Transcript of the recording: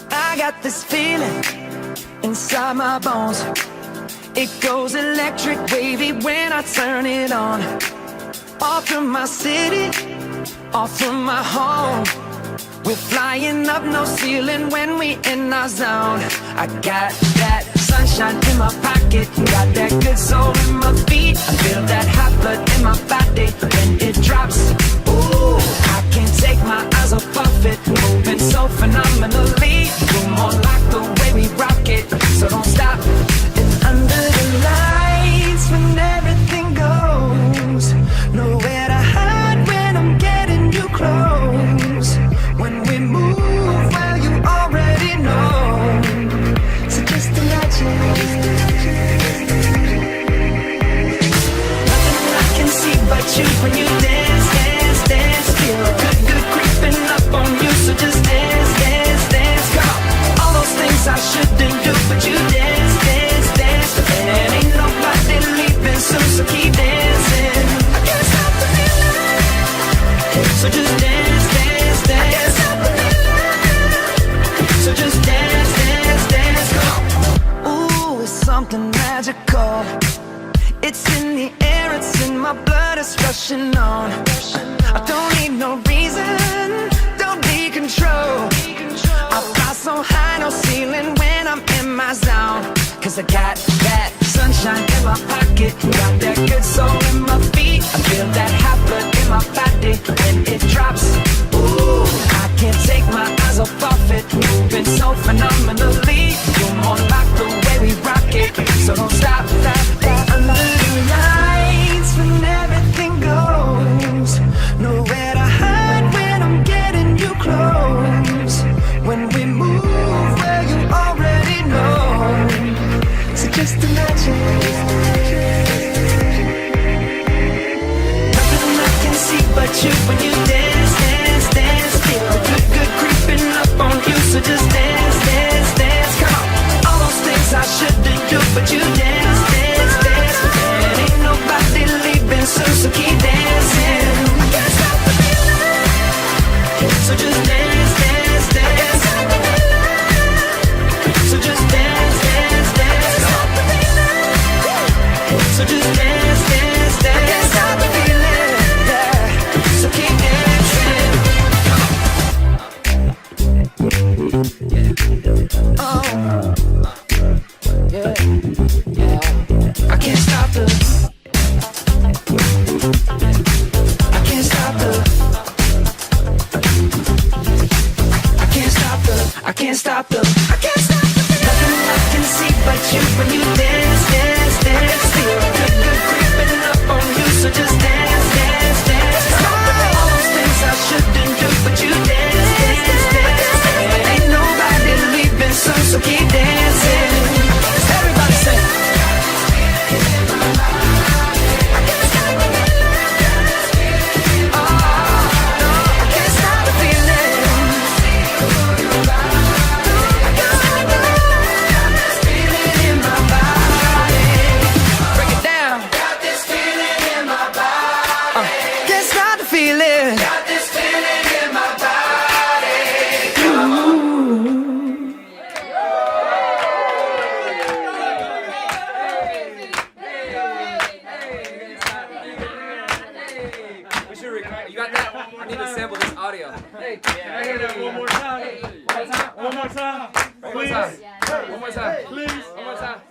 I got this feeling inside my bones. It goes electric wavy when I turn it on. Off from my city, off from my home. We're flying up, no ceiling when we in our zone. I got that sunshine in my pocket, got that good soul in my feet. I feel that hot blood in my body when it drops. Ooh, I can't take my eyes off of it, moving so phenomenally. You're more like the way we rock it, so don't stop. And under the lights when everything goes, nowhere to hide when I'm getting you close. When we move, well, you already know. So just imagine. Nothing I can see but you when you dance, dance, dance. Feel good, good creeping up on you. So just dance, dance, dance. Come on. All those things I shouldn't do, but you dance, dance, dance. And ain't nobody leaving soon, so keep dancing. I can't stop the feeling. So just dance, dance, dance. So just dance, dance, dance, come on. Ooh, it's something magical. It's in the air, it's in my blood, it's rushing on. I don't need no reason, don't be control. I fly so high, no ceiling when I'm in my zone. Cause I got that sunshine in my pocket, got that good soul in my feet. I feel that hot blood in my body when it drops. Ooh, I can't take my eyes off of it, moving so phenomenally. You're more like the way we rock it, so don't stop, stop, stop. Under the lights when everything goes, nowhere to hide when I'm getting you close. When we move, well, you already know. So just imagine. Nothing I can see but you when you dance, dance, dance. Feel good, good creeping up on you. So just dance, dance, dance. Come on. All those things I shouldn't do, but you dance, dance, dance. And ain't nobody leaving soon, so keep dancing. I can't stop the feeling. So just dance, dance, dance. So just dance, dance, dance. Stop the feeling. So just dance, dance, dance. I can't stop the feeling. Yeah. So keep dancing. Oh, yeah, yeah. I can't stop the. I can't stop the. I can't stop the. I can't stop the. I can't stop the. Nothing I can see but you when you dance, dance, dance. Feel good, good creeping up on you. So just dance, dance, dance. All those things I shouldn't do, but you dance, dance, dance. Ain't nobody leaving soon, so keep dancing. Everybody sing. I can't stop the feeling. Oh, no, I can't stop the feeling. I can't stop the feeling in my body. Break it down. Got this feeling in my body. Can't stop the feeling. Got this feeling in my body. We should record. You got that? I need to sample this audio. Hey, Can I hear that one more time? One more time. one more time. Please. One more time. Please. One more time.